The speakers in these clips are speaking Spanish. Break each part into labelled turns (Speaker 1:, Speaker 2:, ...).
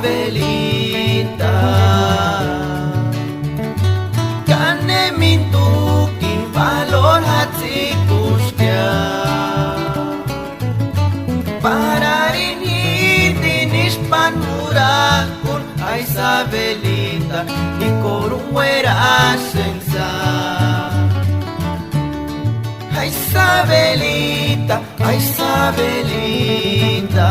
Speaker 1: Isabelita Kane mintuki valor hati kustia Pararin hitinis panmurakun Isabelita Ikorum wera sensa Isabelita, Isabelita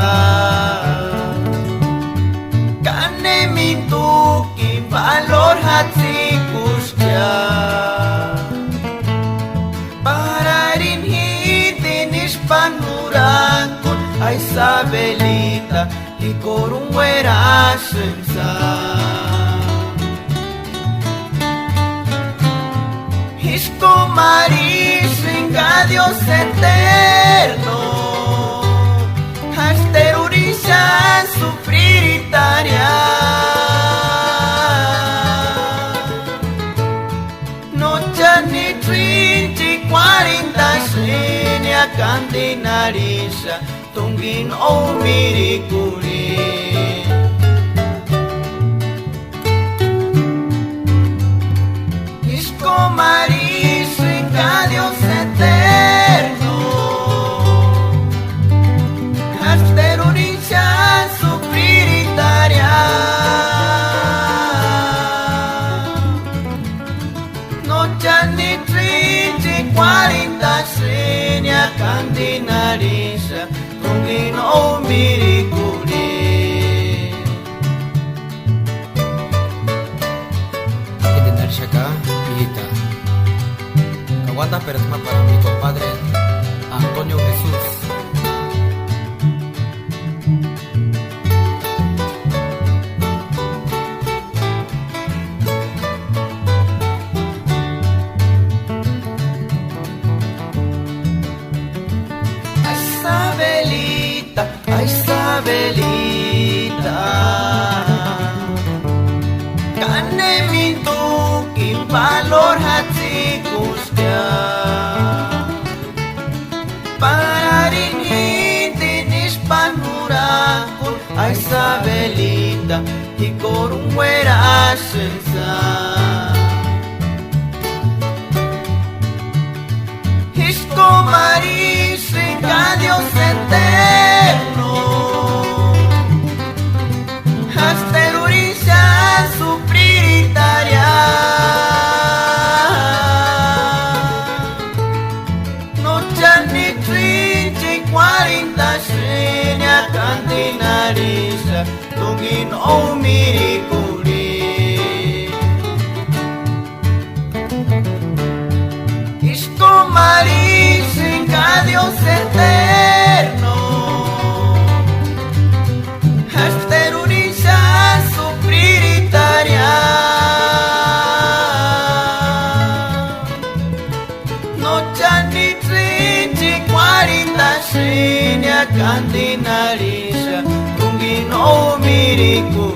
Speaker 1: Kane mintuki valor hati kustia Pararin hitinis panmurakun Isabelita Ikorum wera sensa Hisko Maris venga Dios eterno Hasterurisa sufriritaria Noche ni 40 senia candinarisa Tungin o mirikuri Hisko Maris venga Dios eterno Hasterurisa sufriritaria Noche ni 40 senia candinarisa Tungin o mirikuri
Speaker 2: Entenderse acá, hijita. Caguatas Peresma para mi compadre Antonio Jesús.
Speaker 1: Isabelita, Isabelita Kane mintuki valor hati kustia Pararin hitinis panmurakun Isabelita Ikorum wera sensa Hisko Maris venga Dios eterno Hasterurisa sufriritaria Noche ni 40 senia candinarisa Tungin o mirikuri Hisko Maris venga Dios eterno Hasterurisa sufriritaria Noche ni 40 senia candinarisa Tungin o mirikuri